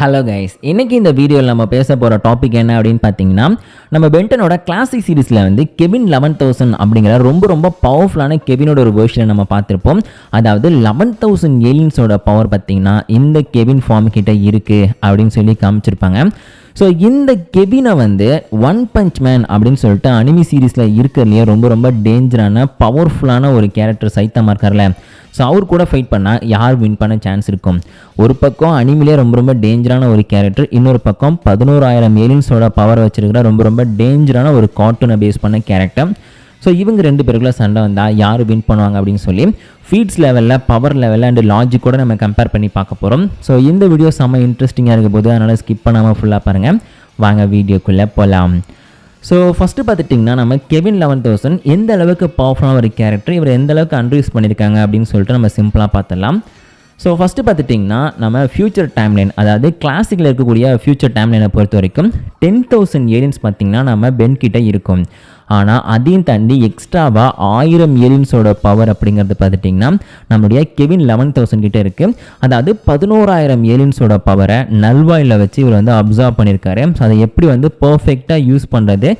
Hello guys, இன்னைக்கு இந்த வீடியோவில் நம்ம பேச போகிற டாபிக் என்ன அப்படின்னு பார்த்தீங்கன்னா, நம்ம பென்டனோட கிளாசிக் சீரிஸில் வந்து கெவின் 11,000 அப்படிங்கிற ரொம்ப பவர்ஃபுல்லான கெவினோட ஒரு வெர்ஷனை நம்ம பார்த்துருப்போம். அதாவது 11,000 ஏலியன்ஸோட பவர் பார்த்தீங்கன்னா இந்த கெவின் ஃபார்ம் கிட்ட இருக்குது அப்படின்னு சொல்லி காமிச்சிருப்பாங்க. ஸோ இந்த கெவினை வந்து ஒன் பஞ்ச் மேன் அப்படின்னு சொல்லிட்டு அனிமி சீரீஸில் இருக்கிறதுலையே ரொம்ப டேஞ்சரான பவர்ஃபுல்லான ஒரு கேரக்டர் சைத்தமா இருக்கார்ல. ஸோ அவர் கூட ஃபைட் பண்ணால் யார் வின் பண்ண சான்ஸ் இருக்கும்? ஒரு பக்கம் அனிமிலே ரொம்ப டேஞ்சரான ஒரு கேரக்டர், இன்னொரு பக்கம் 11,000 ஏலியன்ஸோட பவர் வச்சிருக்கிற ரொம்ப டேஞ்சரான ஒரு கார்ட்டூனை பேஸ் பண்ண கேரக்டர். ஸோ இவங்க ரெண்டு பேருக்குள்ள சண்டை வந்தால் யார் வின் பண்ணுவாங்க அப்படின்னு சொல்லி ஃபீட்ஸ் லெவலில், பவர் லெவலில் அண்ட் லாஜிக் கூட நம்ம கம்பேர் பண்ணி பார்க்க போகிறோம். ஸோ இந்த வீடியோ செம்ம இன்ட்ரெஸ்டிங்காக இருக்க போது, அதனால் ஸ்கிப் பண்ணாமல் ஃபுல்லாக பாருங்கள். வாங்க வீடியோக்குள்ளே போகலாம். ஸோ ஃபஸ்ட்டு பார்த்துட்டிங்கன்னா நம்ம கெவின் 11,000 எந்த அளவுக்கு பவர்ஃபுல்லான ஒரு கேரக்டர், இவர் எந்த அளவுக்கு அன்ட்ரூஸ் பண்ணியிருக்காங்க அப்படின்னு சொல்லிட்டு நம்ம சிம்பிளாக பார்த்துடலாம். ஸோ ஃபஸ்ட்டு பார்த்துட்டிங்கன்னா நம்ம ஃபியூச்சர் டைம்லைன், அதாவது கிளாசிக்கில் இருக்கக்கூடிய ஃபியூச்சர் டைம்லைனை பொறுத்த வரைக்கும் 10,000 ஏலியன்ஸ் பார்த்திங்கன்னா நம்ம பென் கிட்ட இருக்கும். ஆனால் அதையும் தாண்டி எக்ஸ்ட்ராவாக 1000 ஏலியன்ஸோட பவர் அப்படிங்கிறது பார்த்துட்டிங்கன்னா நம்மளுடைய கெவின் 11,000 கிட்டே இருக்குது. அதாவது 11,000 ஏலியன்ஸோட பவரை நல்வாயில் வச்சு இவர் வந்து அப்சர்வ் பண்ணியிருக்காரு. ஸோ அதை எப்படி வந்து பர்ஃபெக்டாக யூஸ் பண்ணுறது,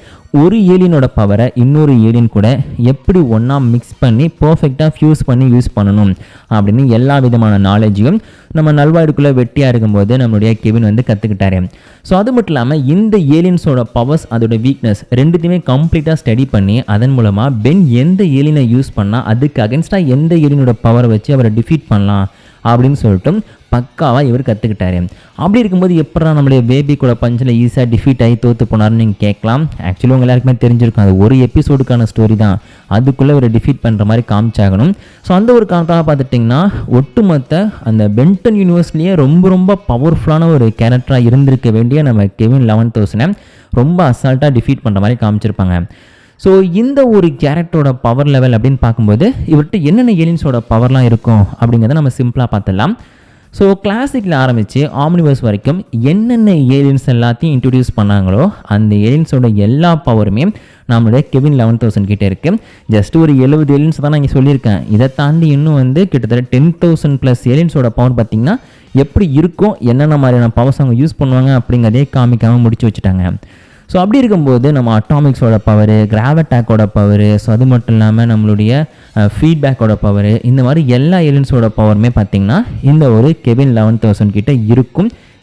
ஒரு ஏலியனோட பவரை இன்னொரு ஏலியன் கூட எப்படி ஒன்றா மிக்ஸ் பண்ணி பர்ஃபெக்டாக ஃபியூஸ் பண்ணி யூஸ் பண்ணணும் அப்படின்னு எல்லா விதமான நாலேஜையும் நம்ம நல்வாய்டுக்குள்ளே வெட்டியாக இருக்கும்போது நம்மளுடைய கெவின் வந்து கற்றுக்கிட்டாரு. ஸோ அது மட்டும் இல்லாமல் இந்த ஏலியன்ஸோட பவர்ஸ், அதோட வீக்னஸ் ரெண்டுத்தையுமே கம்ப்ளீட்டாக ஸ்டடி பண்ணி அதன் மூலமாக பென் எந்த ஏலியனை யூஸ் பண்ணால் அதுக்கு அகென்ஸ்டாக எந்த ஏலியனோட பவரை வச்சு அவரை டிஃபீட் பண்ணலாம் அப்படின்னு சொல்லிட்டு பக்காவாக இவர் கற்றுக்கிட்டாரு. அப்படி இருக்கும்போது எப்படா நம்மளுடைய பேபி கூட பஞ்சில் ஈஸியாக டிஃபீட் ஆகி தோற்று போனார்னு நீங்கள் கேட்கலாம். ஆக்சுவலி உங்கள் எல்லாருக்குமே தெரிஞ்சிருக்கும், அது ஒரு எபிசோடுக்கான ஸ்டோரி தான், அதுக்குள்ளே இவரை டிஃபீட் பண்ணுற மாதிரி காமிச்சாகணும். ஸோ அந்த ஒரு காரணத்தாக பார்த்துட்டிங்கன்னா ஒட்டுமொத்த அந்த பென்டன் யூனிவர்ஸ்லேயே ரொம்ப பவர்ஃபுல்லான ஒரு கேரக்டராக இருந்திருக்க வேண்டிய நம்ம கெவின் 11,000 ரொம்ப அசால்ட்டாக டிஃபீட் பண்ணுற மாதிரி காமிச்சிருப்பாங்க. ஸோ இந்த ஒரு கேரக்டரோட பவர் லெவல் அப்படின்னு பார்க்கும்போது இவர்கிட்ட என்னென்ன ஏலியன்ஸோட பவர்லாம் இருக்கும் அப்படிங்கிறத நம்ம சிம்பிளாக பார்த்துடலாம். ஸோ கிளாசிக்கில் ஆரம்பித்து ஆம்னிவர்ஸ் வரைக்கும் என்னென்ன ஏலியன்ஸ் எல்லாத்தையும் இன்ட்ரடியூஸ் பண்ணாங்களோ அந்த ஏலியன்ஸோட எல்லா பவருமே நம்மளுடைய கெவின் 11,000 கிட்டே இருக்குது. ஜஸ்ட் ஒரு 70 ஏலியன்ஸ் தான் நான் இங்கே சொல்லியிருக்கேன். இதை தாண்டி இன்னும் வந்து கிட்டத்தட்ட 10,000+ ஏலியன்ஸோட பவர் பார்த்திங்கன்னா எப்படி இருக்கும், என்னென்ன மாதிரியான பவர்ஸ் அவங்க யூஸ் பண்ணுவாங்க அப்படிங்கிறதே காமிக்காமல் முடிச்சு வச்சுட்டாங்க. ஸோ அப்படி இருக்கும்போது நம்ம அட்டாமிக்ஸோட பவரு, கிராவட்டாக்கோட பவரு, ஸோ அது மட்டும் இல்லாமல் நம்மளுடைய ஃபீட்பேக்கோட பவரு, இந்த மாதிரி எல்லா ஏலியன்ஸோட பவருமே பார்த்திங்கன்னா இந்த ஒரு கெவின் 11,000 கிட்ட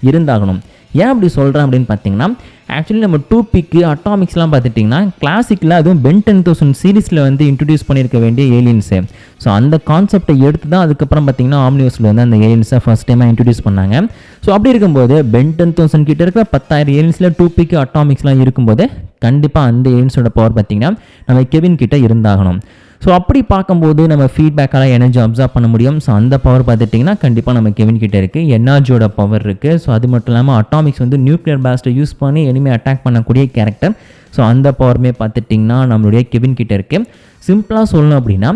இருந்தாகணும். ஏன் அப்படி சொல்கிறேன் அப்படின்னு பார்த்தீங்கன்னா, ஆக்சுவலி நம்ம 2P அட்டாமிக்ஸ்லாம் பார்த்துட்டிங்கன்னா கிளாசிக்கில் அதுவும் பென் 10,000 சீரீஸில் வந்து இன்ட்ரடியூஸ் பண்ணியிருக்க வேண்டிய ஏலியன்ஸு. ஸோ அந்த கான்செப்டை எடுத்து தான் அதுக்கப்புறம் பார்த்திங்கன்னா ஆம்னிவர்ஸில் வந்து அந்த ஏலியன்ஸை ஃபஸ்ட் டைமாக இன்ட்ரடியூஸ் பண்ணாங்க. ஸோ அப்படி இருக்கும்போது பென் 10,000 கிட்ட இருக்கிற 10,000 ஏலியன்ஸில் 2P அட்டாமிக்ஸ்லாம் இருக்கும்போது கண்டிப்பாக அந்த ஏலியன்ஸோட பவர் பார்த்திங்கன்னா நம்ம கெவின் கிட்ட இருந்தாகணும். ஸோ அப்படி பார்க்கும்போது நம்ம ஃபீட்பேக்கால் எனர்ஜி அப்சர்வ் பண்ண முடியும். ஸோ அந்த பவர் பார்த்துட்டிங்கன்னா கண்டிப்பாக நம்ம கெவின் கிட்டே இருக்குது. எனர்ஜியோட பவர் இருக்குது. ஸோ அது மட்டும் இல்லாமல் அட்டாமிக்ஸ் வந்து நியூக்ளியர் பிளாஸ்ட்டை யூஸ் பண்ணி எனிமே அட்டாக் பண்ணக்கூடிய கேரக்டர். ஸோ அந்த பவருமே பார்த்துட்டிங்கன்னா நம்மளுடைய கெவின் கிட்டே இருக்குது. சிம்பிளாக சொல்லணும் அப்படின்னா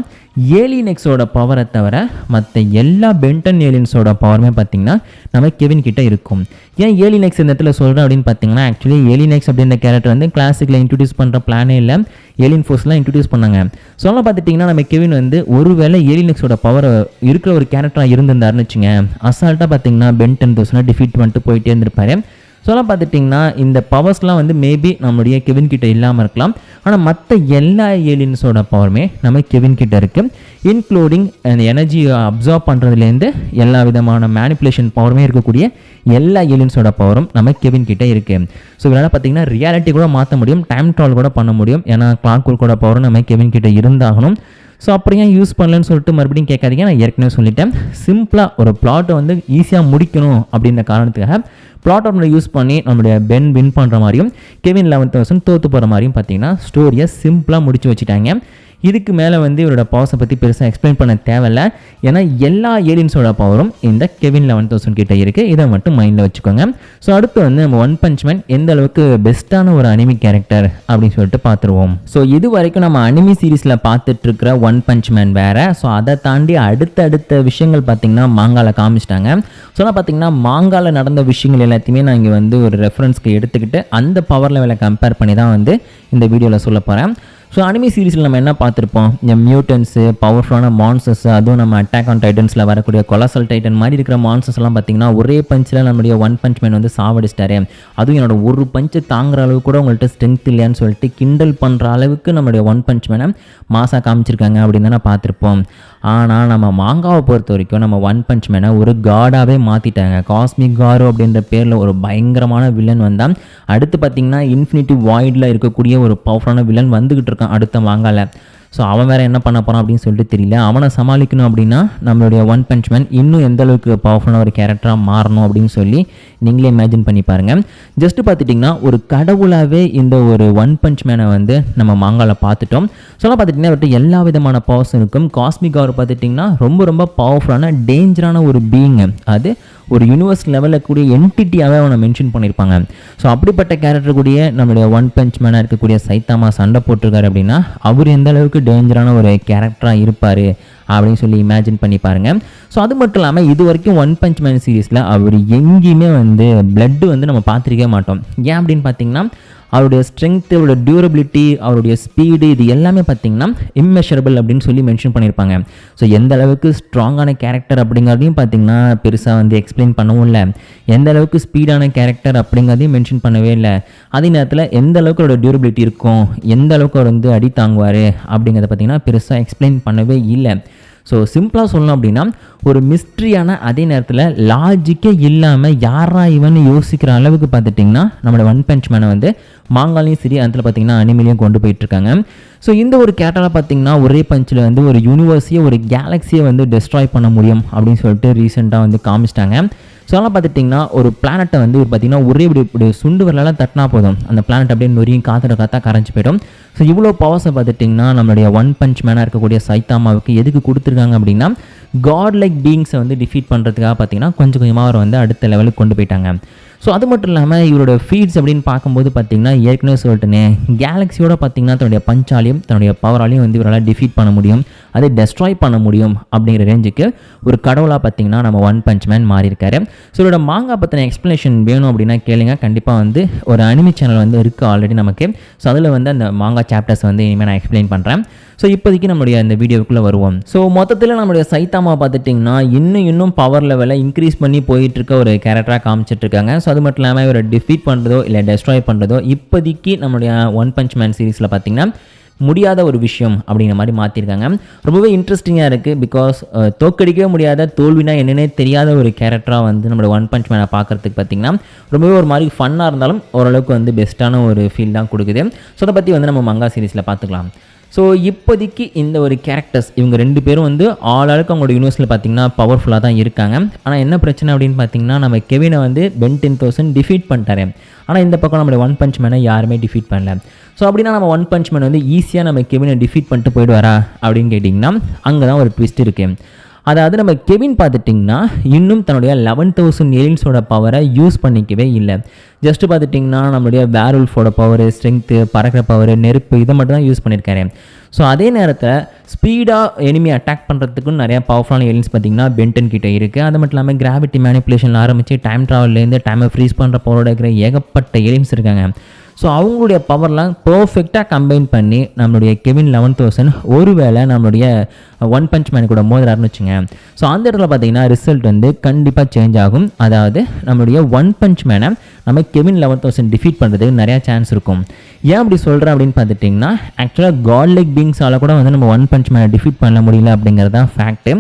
ஏலியன்ஸோட பவரை தவிர மற்ற எல்லா பென்டன் ஏலியன்ஸோட பவருமே பார்த்திங்கன்னா நம்ம கெவின் கிட்டே இருக்கும். ஏன் ஏலியன்ஸ் இந்த இடத்துல சொல்கிறேன் அப்படின்னு பார்த்தீங்கன்னா, ஆக்சுவலி ஏலியன்ஸ் அப்படின்ற கேரக்டர் வந்து கிளாசிக்கில் இன்ட்ரடியூஸ் பண்ணுற பிளானே இல்லை, ஏலியன் ஃபோர்ஸ்லாம் இன்ட்ரடியூஸ் பண்ணாங்க. ஸோ அதெல்லாம் பார்த்துட்டிங்கன்னா நம்ம கெவின் வந்து ஒருவேளை ஏலியன்ஸோட பவர் இருக்கிற ஒரு கேரக்டராக இருந்திருந்தாருன்னு வச்சுங்க, அசால்ட்டாக பார்த்திங்கன்னா பென் 10,000 டிஃபீட் பண்ணிட்டு போயிட்டே இருந்திருப்பாரு. ஸோலாம் பார்த்துட்டிங்கன்னா இந்த பவர்ஸ்லாம் வந்து மேபி நம்மளுடைய கெவின் கிட்ட இல்லாமல் இருக்கலாம். ஆனால் மற்ற எல்லா ஏலியன்ஸோட பவருமே நம்ம கெவின் கிட்ட இருக்குது. இன்க்ளூடிங் அந்த எனர்ஜியை அப்சர்வ் பண்ணுறதுலேருந்து எல்லா விதமான மேனிப்புலேஷன் பவருமே இருக்கக்கூடிய எல்லா ஏலியன்ஸோட பவரும் நம்ம கெவின் கிட்ட இருக்குது. ஸோ இதனால் பார்த்திங்கன்னா ரியாலிட்டி கூட மாற்ற முடியும், டைம் ட்ராவல் கூட பண்ண முடியும். ஏன்னா கிளாக்வொர்க்கோட பவரும் நம்ம கெவின் கிட்ட இருந்தாகணும். ஸோ அப்படியே யூஸ் பண்ணலன்னு சொல்லிட்டு மறுபடியும் கேட்காதீங்க, நான் ஏற்கனவே சொல்லிட்டேன். சிம்பிளாக ஒரு பிளாட்டை வந்து ஈஸியாக முடிக்கணும் அப்படின்ற காரணத்துக்காக பிளாட் அவுட்ல யூஸ் பண்ணி நம்மளுடைய பென் வின் பண்ணுற மாதிரியும் கெவின் 11,000 தோற்று போகிற மாதிரியும் பார்த்தீங்கன்னா ஸ்டோரியை சிம்பிளாக முடிச்சு வச்சுட்டாங்க. இதுக்கு மேலே வந்து இவரோட பவர்ஸை பற்றி பெருசாக எக்ஸ்பிளைன் பண்ண தேவையில்லை. ஏன்னா எல்லா ஏலியன்ஸோட பவரும் இந்த கெவின் 11,000 கிட்ட இருக்குது. இதை மட்டும் மைண்டில் வச்சுக்கோங்க. ஸோ அடுத்து வந்து நம்ம ஒன் பஞ்ச் மேன் எந்த அளவுக்கு பெஸ்ட்டான ஒரு அனிமி கேரக்டர் அப்படின்னு சொல்லிட்டு பார்த்துருவோம். ஸோ இது வரைக்கும் நம்ம அனிமி சீரீஸில் பார்த்துட்ருக்கிற ஒன் பஞ்ச் மேன் வேறு. ஸோ அதை தாண்டி அடுத்த விஷயங்கள் பார்த்திங்கன்னா மாங்காவில் காமிச்சிட்டாங்க. ஸோ நான் பார்த்திங்கன்னா மாங்காவில் நடந்த விஷயங்கள் எல்லாத்தையுமே நான் இங்கே வந்து ஒரு ரெஃபரன்ஸ்க்கு எடுத்துக்கிட்டு அந்த பவர் லெவலை கம்பேர் பண்ணி தான் வந்து இந்த வீடியோவில் சொல்ல போகிறேன். ஸோ அனிமி சீரிஸில் நம்ம என்ன பார்த்துருப்போம், இந்த மியூட்டன்ஸு, பவர்ஃபுல்லான மான்ஸ்டர்ஸ், அதுவும் நம்ம அட்டாக் ஆன் டைட்டன்ஸில் வரக்கூடிய கொலாசல் டைட்டன் மாதிரி இருக்கிற மான்ஸ்டர்ஸ்லாம் பார்த்திங்கன்னா ஒரே பஞ்சில் நம்மளுடைய ஒன் பஞ்ச் மேன் வந்து சாவடிச்சிட்டாரு, அதுவும் என்னோட ஒரு பஞ்சு தாங்குற அளவுக்கு கூட உங்கள்கிட்ட ஸ்ட்ரென்த் இல்லையான்னு சொல்லிட்டு கிண்டல் பண்ணுற அளவுக்கு நம்மளுடைய ஒன் பஞ்ச் மேனை மாசாக காமிச்சிருக்காங்க அப்படின்னு தானே பார்த்துருப்போம். ஆனால் நம்ம மாங்காவை பொறுத்த வரைக்கும் நம்ம ஒன் பஞ்ச் மேனை ஒரு காடாகவே மாற்றிட்டாங்க. காஸ்மிக் காரு அப்படின்ற பேரில் ஒரு பயங்கரமான வில்லன் வந்தால், அடுத்து பார்த்திங்கன்னா இன்ஃபினிட்டி வாய்டில் இருக்கக்கூடிய ஒரு பவர்ஃபுல்லான வில்லன் வந்துக்கிட்டு இருக்கான் அடுத்த மாங்காவில். ஸோ அவன் வேறு என்ன பண்ண போகிறான் அப்படின்னு சொல்லிட்டு தெரியல. அவனை சமாளிக்கணும் அப்படின்னா நம்மளுடைய ஒன் பஞ்ச் மேன் இன்னும் எந்த அளவுக்கு பவர்ஃபுல்லான ஒரு கேரக்டராக மாறணும் அப்படின்னு சொல்லி நீங்களே இமேஜின் பண்ணி பாருங்கள். ஜஸ்ட்டு பார்த்துட்டிங்கன்னா ஒரு கடவுளாகவே இந்த ஒரு ஒன் பஞ்ச் மேனை வந்து நம்ம மாங்காவில் பார்த்துட்டோம். சொல்ல பார்த்துட்டிங்கன்னா அவர்கிட்ட எல்லா விதமான பவர்ஸ் இருக்கும். காஸ்மிக் அவர் பார்த்துட்டிங்கன்னா ரொம்ப ரொம்ப பவர்ஃபுல்லான டேஞ்சரான ஒரு பீயிங், அது ஒரு யூனிவர்ஸ் லெவலில் கூடிய என்டிட்டியாகவே அவனை மென்ஷன் பண்ணியிருப்பாங்க. ஸோ அப்படிப்பட்ட கேரக்டர் கூடிய நம்மளுடைய ஒன் பஞ்ச் மேனாக இருக்கக்கூடிய சைத்தாமா சண்டை போட்டிருக்காரு அப்படின்னா அவர் எந்த அளவுக்கு டேஞ்சரான ஒரு கேரக்டராக இருப்பார் அப்படின்னு சொல்லி இமேஜின் பண்ணி பாருங்கள். ஸோ அது மட்டும் இல்லாமல் இது வரைக்கும் ஒன் பஞ்ச் மேன் சீரீஸில் அவர் எங்கேயுமே வந்து பிளட்டு வந்து நம்ம பார்த்துருக்கவே மாட்டோம். ஏன் அப்படின்னு பார்த்தீங்கன்னா அவருடைய ஸ்ட்ரென்த்து, அவருடைய டியூரபிலிட்டி, அவருடைய ஸ்பீடு, இது எல்லாமே பார்த்திங்கன்னா இம்மெஷரபிள் அப்படின்னு சொல்லி மென்ஷன் பண்ணியிருப்பாங்க. ஸோ எந்த அளவுக்கு ஸ்ட்ராங்கான கேரக்டர் அப்படிங்கிறதையும் பார்த்திங்கன்னா பெருசாக வந்து எக்ஸ்பிளைன் பண்ணவும் இல்லை. எந்த அளவுக்கு ஸ்பீடான கேரக்டர் அப்படிங்கிறதையும் மென்ஷன் பண்ணவே இல்லை. அதே நேரத்தில் எந்த அளவுக்கு அவரோட டியூரபிலிட்டி இருக்கும், எந்த அளவுக்கு அவர் வந்து அடி தாங்குவார் அப்படிங்கிறத பார்த்திங்கன்னா பெருசாக எக்ஸ்பிளைன் பண்ணவே இல்லை. ஸோ சிம்பிளாக சொல்லணும் அப்படின்னா ஒரு மிஸ்ட்ரியான, அதே நேரத்தில் லாஜிக்கே இல்லாமல் யாரா இவன்னு யோசிக்கிற அளவுக்கு பார்த்துட்டிங்கன்னா நம்மளோட ஒன் பஞ்ச் மேனை வந்து மாங்காலையும் சரி அதில் பார்த்திங்கன்னா அனிமலையும் கொண்டு போயிட்டுருக்காங்க. ஸோ இந்த ஒரு கேரக்டராக பார்த்திங்கன்னா ஒரே பஞ்சில் வந்து ஒரு யூனிவர்ஸையே ஒரு கேலக்ஸியை வந்து டெஸ்ட்ராய் பண்ண முடியும் அப்படின்னு சொல்லிட்டு ரீசெண்டாக வந்து காமிச்சிட்டாங்க. ஸோ அதெல்லாம் பார்த்துட்டிங்கன்னா ஒரு பிளானட்டை வந்து பார்த்திங்கன்னா ஒரே இப்படி சுண்டு வரலாம் தட்டினா போதும், அந்த பிளானட் அப்படியே நொறியும் காற்றா கரைஞ்சி போயிடும். ஸோ இவ்வளோ பவர்ஸை பார்த்துட்டிங்கன்னா நம்மளுடைய ஒன் பஞ்ச் மேனாக இருக்கக்கூடிய சைத்தாமாவுக்கு எதுக்கு கொடுத்துருக்காங்க அப்படின்னா காட் லைக் பீயிங்ஸை வந்து டிஃபீட் பண்ணுறதுக்காக பார்த்திங்கன்னா கொஞ்சம் கொஞ்சமாக அவர் வந்து அடுத்த லெவலுக்கு கொண்டு போயிட்டாங்க. ஸோ அது மட்டும் இல்லாமல் இவரோட ஃபீட்ஸ் அப்படின்னு பார்க்கும்போது பார்த்திங்கன்னா ஏற்கனவே சொல்லிட்டுனே கேலக்ஸியோட பார்த்திங்கன்னா தன்னுடைய பஞ்சாலையும் தன்னுடைய பவராலையும் வந்து இவரால் டிஃபீட் பண்ண முடியும், அதை டெஸ்ட்ராய் பண்ண முடியும் அப்படிங்கிற ரேஞ்சுக்கு ஒரு கடவுளாக பார்த்திங்கன்னா நம்ம ஒன் பஞ்ச் மேன் மாறியிருக்காரு. ஸோ இதோட மாங்கா பற்றின எக்ஸ்ப்ளனேஷன் வேணும் அப்படின்னா கேளுங்க, கண்டிப்பாக வந்து ஒரு அனிமி சேனல் வந்து இருக்குது ஆல்ரெடி நமக்கு. ஸோ அதில் வந்து அந்த மாங்கா சாப்டர்ஸ் வந்து இனிமேல் நான் எக்ஸ்பிளைன் பண்ணுறேன். ஸோ இப்போதைக்கு நம்மளுடைய அந்த வீடியோக்குள்ளே வருவோம். ஸோ மொத்தத்தில் நம்மளுடைய சைத்தாமா பார்த்துட்டிங்கன்னா இன்னும் பவர் லெவலை இன்க்ரீஸ் பண்ணி போயிட்டுருக்க ஒரு கேரக்டராக காமிச்சிட்ருக்காங்க. ஸோ அது மட்டும் இல்லாமல் இவரை டிஃபீட் பண்ணுறதோ இல்லை டெஸ்ட்ராய் பண்ணுறதோ இப்போதைக்கு நம்மளுடைய ஒன் பஞ்ச் மேன் சீரீஸில் பார்த்திங்கன்னா முடியாத ஒரு விஷயம் அப்படிங்கிற மாதிரி மாற்றிருக்காங்க. ரொம்பவே இன்ட்ரெஸ்டிங்காக இருக்குது. பிகாஸ் தோக்கடிக்கவே முடியாத, தோல்வினா என்னென்னே தெரியாத ஒரு கேரக்டராக வந்து நம்மளோட ஒன் பஞ்ச் மேனை பார்க்குறதுக்கு பார்த்திங்கன்னா ரொம்பவே ஒரு மாதிரி ஃபன்னாக இருந்தாலும் ஓரளவுக்கு வந்து பெஸ்ட்டான ஒரு ஃபீல் தான் கொடுக்குது. ஸோ அதை பற்றி வந்து நம்ம மங்கா சீரீஸில் பார்த்துக்கலாம். ஸோ இப்போதைக்கு இந்த ஒரு கேரக்டர்ஸ் இவங்க ரெண்டு பேரும் வந்து ஆளாளுக்கு அவங்களோட யூனிவர்ஸில் பார்த்திங்கன்னா பவர்ஃபுல்லாக தான் இருக்காங்க. ஆனால் என்ன பிரச்சனை அப்படின்னு பார்த்திங்கன்னா நம்ம கெவினை வந்து பென் 10,000 டிஃபீட் பண்ணிட்டாரு. ஆனால் இந்த பக்கம் நம்மளோட ஒன் பஞ்ச் மேனை யாருமே டிஃபீட் பண்ணல. ஸோ அப்படின்னா நம்ம ஒன் பஞ்ச் மேன் வந்து ஈஸியாக நம்ம கெவினை டிஃபீட் பண்ணிட்டு போயிடுவாரா அப்படின்னு கேட்டிங்கன்னா அங்கே தான் ஒரு ட்விஸ்ட் இருக்குது. அதாவது நம்ம கெவின் பார்த்துட்டிங்கன்னா இன்னும் தன்னுடைய 11,000 ஏலியன்ஸோட பவரை யூஸ் பண்ணிக்கவே இல்லை. ஜஸ்ட்டு பார்த்துட்டிங்கன்னா நம்மளுடைய வேர்வல்ஃபோட பவர், ஸ்ட்ரென்த்து, பறக்கிற பவர், நெருப்பு, இதை மட்டும் தான் யூஸ் பண்ணியிருக்காரு. ஸோ அதே நேரத்தில் ஸ்பீடாக எனிமி அட்டாக் பண்ணுறதுக்கும் நிறையா பவர்ஃபுல்லான ஏலியன்ஸ் பார்த்திங்கன்னா பென் 10 கிட்டே இருக்குது. அது மட்டும் இல்லாமல் கிராவிட்டி மேனிப்புலேஷனில் ஆரம்பித்து டைம் ட்ராவல்லேருந்து டைமை ஃப்ரீஸ் பண்ணுற பவரோட இருக்கிற ஏகப்பட்ட ஏலியன்ஸ் இருக்காங்க. ஸோ அவங்களுடைய பவர்லாம் பர்ஃபெக்டாக கம்பைன் பண்ணி நம்மளுடைய கெவின் 11,000 ஒருவேளை நம்மளுடைய ஒன் பஞ்ச் மேன் கூட மோதுறாருன்னு வச்சுங்க. ஸோ அந்த இடத்துல பார்த்தீங்கன்னா ரிசல்ட் வந்து கண்டிப்பாக சேஞ்ச் ஆகும். அதாவது நம்மளுடைய ஒன் பஞ்ச் மேனை நம்ம கெவின் 11,000 டிஃபீட் பண்ணுறதுக்கு நிறையா சான்ஸ் இருக்கும். ஏன் அப்படி சொல்கிறேன் அப்படின்னு பார்த்துட்டிங்கன்னா ஆக்சுவலாக காட் லைக் பீயிங்ஸால் கூட வந்து நம்ம ஒன் பஞ்ச் மேனை டிஃபீட் பண்ண முடியல அப்படிங்கிறது தான் ஃபேக்ட்டு.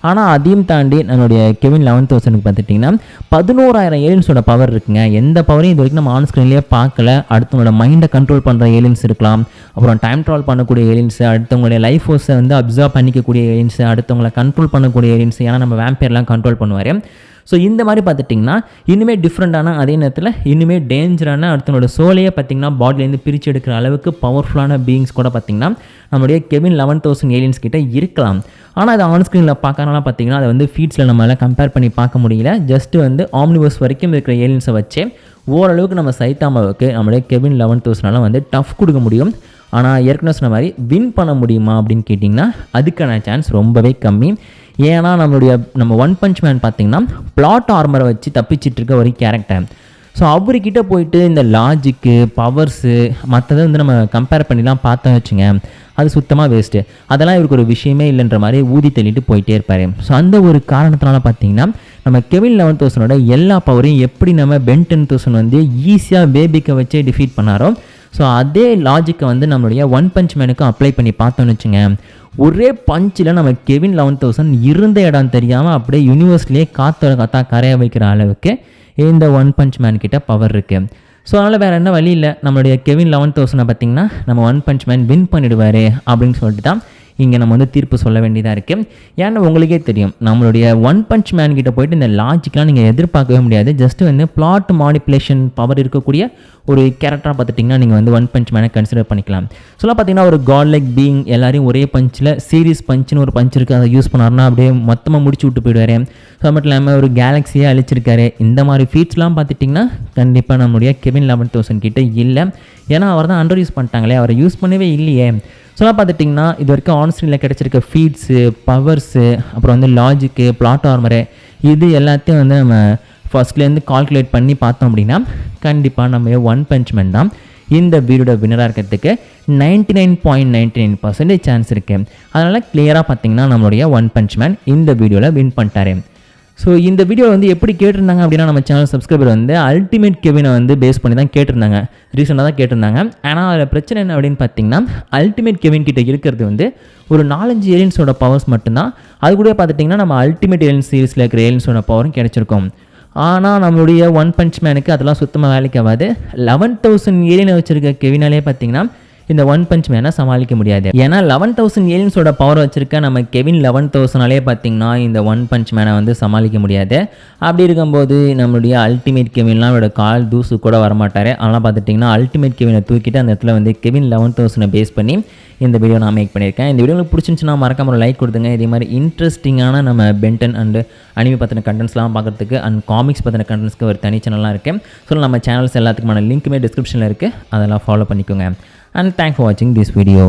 ஆனால் அதையும் தாண்டி நம்மளுடைய கெவின் 11,000 பார்த்துட்டிங்கன்னா 11,000 ஏலியன்ஸோட பவர் இருக்குங்க. எந்த பவரையும் இது வரைக்கும் நம்ம ஆன் ஸ்க்ரீன்லேயே பார்க்கல. அடுத்தவங்களோட மைண்டை கண்ட்ரோல் பண்ணுற ஏலியன்ஸ் இருக்கலாம், அப்புறம் டைம் ட்ராவல் பண்ணக்கூடிய ஏலியன்ஸு, அடுத்தவங்களுடைய லைஃப் ஃபோர்ஸை வந்து அப்சர்வ் பண்ணிக்கக்கூடிய ஏலியன்ஸு, அடுத்தவங்களை கண்ட்ரோல் பண்ணக்கூடிய ஏலியன்ஸு, ஏன்னா நம்ம வேம்பையர்லாம் கண்ட்ரோல் பண்ணுவார். ஸோ இந்த மாதிரி பார்த்துட்டிங்கன்னா இன்னுமே டிஃப்ரெண்ட்டான, அதே நேரத்தில் இன்னுமே டேஞ்சரான, அடுத்தவங்களோட சோலையே பார்த்திங்கன்னா பாடியிலேருந்து பிரித்து எடுக்கிற அளவுக்கு பவர்ஃபுல்லான பீயிங்ஸ் கூட பார்த்திங்கன்னா நம்மளுடைய கெவின் 11,000 ஏலியன்ஸ் கிட்ட இருக்கலாம். ஆனால் அது ஆன் ஸ்க்ரீனில் பார்க்கறனால பார்த்திங்கன்னா அதை வந்து ஃபீட்ஸில் நம்மளால் கம்பேர் பண்ணி பார்க்க முடியல. ஜஸ்ட்டு வந்து ஆம்னிவர்ஸ் வரைக்கும் இருக்கிற ஏலியன்ஸை வச்சே ஓரளவுக்கு நம்ம சைத்தாமாவுக்கு நம்மளுடைய கெவின் 11,000 வந்து டஃப் கொடுக்க முடியும். ஆனால் ஏற்கனவே சொன்ன மாதிரி வின் பண்ண முடியுமா அப்படின்னு கேட்டிங்கன்னா அதுக்கான சான்ஸ் ரொம்பவே கம்மி. ஏன்னா நம்ம ஒன் பஞ்ச் மேன் பார்த்திங்கன்னா பிளாட் ஆர்மரை வச்சு தப்பிச்சிட்டு இருக்க ஒரு கேரக்டர். ஸோ அவர்கிட்ட போயிட்டு இந்த லாஜிக்கு பவர்ஸு மற்றதை வந்து நம்ம கம்பேர் பண்ணிலாம் பார்த்தோம் வச்சுங்க, அது சுத்தமாக வேஸ்ட்டு. அதெல்லாம் இவருக்கு ஒரு விஷயமே இல்லைன்ற மாதிரி ஊதி தள்ளிட்டு போயிட்டே இருப்பார். ஸோ அந்த ஒரு காரணத்தினால பார்த்தீங்கன்னா நம்ம கெவின் 11,000ஓட எல்லா பவரையும் எப்படி நம்ம பென் 10,000 வந்து ஈஸியாக பேபிக்கை வச்சே டிஃபீட் பண்ணாரோ, ஸோ அதே லாஜிக்கை வந்து நம்மளுடைய ஒன் பஞ்ச் மேனுக்கும் அப்ளை பண்ணி பார்த்தோன்னு வச்சுங்க, ஒரே பஞ்சில் நம்ம கெவின் 11,000 இருந்த இடம் தெரியாமல் அப்படியே யூனிவர்ஸ்லேயே காத்தா கரைய வைக்கிற அளவுக்கு இந்த ஒன் பஞ்ச் மேன் கிட்ட பவர் இருக்குது. ஸோ அதனால் வேறு என்ன வழி இல்லை, நம்மளுடைய கெவின் 11,000 பார்த்திங்கன்னா நம்ம ஒன் பஞ்ச் மேன் வின் பண்ணிடுவார் அப்படின்னு சொல்லிட்டு தான் இங்கே நம்ம வந்து தீர்ப்பு சொல்ல வேண்டியதாக இருக்குது. ஏன்னா உங்களுக்கே தெரியும், நம்மளுடைய ஒன் பஞ்ச் மேன் கிட்ட போயிட்டு இந்த லாஜிக்லாம் நீங்கள் எதிர்பார்க்கவே முடியாது. ஜஸ்ட்டு வந்து பிளாட் மானிப்புலேஷன் பவர் இருக்கக்கூடிய ஒரு கேரக்டராக பார்த்துட்டிங்கன்னா நீங்கள் வந்து ஒன் பஞ்ச் மேனை கன்சிடர் பண்ணிக்கலாம். சொல்லலாம் பார்த்தீங்கன்னா ஒரு காட் லைக் பீயிங், எல்லாரையும் ஒரே பஞ்சில் சீரியஸ் பஞ்சுன்னு ஒரு பஞ்ச் இருக்குது, அதை யூஸ் பண்ணார்னா அப்படியே மொத்தமாக முடிச்சு விட்டு போயிடுவார். ஸோ அது மட்டும் இல்லாமல் ஒரு கேலக்ஸியே அழிச்சிருக்காரு. இந்த மாதிரி ஃபீட்ஸ்லாம் பார்த்துட்டிங்கன்னா கண்டிப்பாக நம்மளுடைய கெவின் 11,000 கிட்ட இல்லை. ஏன்னா அவர் தான் அண்டர் யூஸ் பண்ணிட்டாங்களே, அவரை யூஸ் பண்ணவே இல்லையே. ஸோ பார்த்துட்டிங்கன்னா இது வரைக்கும் ஆன் ஸ்க்ரீனில் கிடச்சிருக்க ஃபீட்ஸு, பவர்ஸு, அப்புறம் வந்து லாஜிக்கு, பிளாட் ஆர்மரு, இது எல்லாத்தையும் வந்து நம்ம ஃபர்ஸ்ட்லேருந்து கால்குலேட் பண்ணி பார்த்தோம் அப்படின்னா கண்டிப்பாக நம்ம ஒன் பஞ்ச் மேன் தான் இந்த வீடியோட வின்னராக இருக்கிறதுக்கு 99.99% சான்ஸ் இருக்குது. அதனால் கிளியராக பார்த்தீங்கன்னா நம்மளுடைய ஒன் பஞ்ச் மேன் இந்த வீடியோவில் வின் பண்ணிட்டாரு. ஸோ இந்த வீடியோ வந்து எப்படி கேட்டிருந்தாங்க அப்படின்னா, நம்ம சேனல் சப்ஸ்கிரைபர் வந்து அல்டிமேட் கெவினை வந்து பேஸ் பண்ணி தான் கேட்டிருந்தாங்க, ரீசெண்டாக தான் கேட்டிருந்தாங்க. ஆனால் அதில் பிரச்சனை என்ன அப்படின்னு பார்த்தீங்கன்னா, அல்டிமேட் கெவின் கிட்ட இருக்கிறது வந்து ஒரு 4-5 ஏலியன்ஸோட பவர்ஸ் மட்டும்தான். அது கூட பார்த்துட்டிங்கன்னா நம்ம அல்டிமேட் ஏலியன்ஸ் சீரிஸில் இருக்கிற ஏலியன்ஸோட பவரும் கிடச்சிருக்கும். ஆனால் நம்மளுடைய ஒன் பஞ்ச் மேனுக்கு அதெல்லாம் சுத்தமாக வேலைக்கு ஆகாது. 11,000 ஏலியனை வச்சுருக்க கெவினாலே பார்த்தீங்கன்னா இந்த ஒன் பஞ்ச் மேனை சமாளிக்க முடியாது. ஏன்னா 11,000 ஏலியன்ஸோட பவர் வச்சுருக்க நம்ம கெவின் 11,000ஆலே பார்த்தீங்கன்னா இந்த ஒன் பஞ்ச் மேனை வந்து சமாளிக்க முடியாது. அப்படி இருக்கும்போது நம்மளுடைய அல்டிமேட் கெவின்லாம் அவரோட கால் தூசு கூட வரமாட்டார். அதெல்லாம் பார்த்துட்டிங்கன்னா அல்டிமேட் கெவினை தூக்கிட்டு அந்த இடத்துல வந்து கெவின் 11,000 பேஸ் பண்ணி இந்த வீடியோ நான் மேக் பண்ணியிருக்கேன். இந்த வீடியோ உங்களுக்கு பிடிச்சிருந்துச்சுன்னா மறக்காம ஒரு லைக் கொடுத்துங்க. இதே மாதிரி இன்ட்ரெஸ்டிங்கான நம்ம பென் 10 அண்டு அனிமி பற்றின கண்டென்ட்ஸ்லாம் பார்க்குறதுக்கு அண்ட் காமிக்ஸ் பற்றின கண்டென்ட்ஸ்க்கு ஒரு தனி சேனல்லாம் இருக்குது. ஸோ நம்ம சேனல்ஸ் எல்லாத்துக்குமான லிங்க்குமே டிஸ்கிரிப்ஷனில் இருக்குது, அதெல்லாம் ஃபாலோ பண்ணிக்கோங்க. And thanks for watching this video.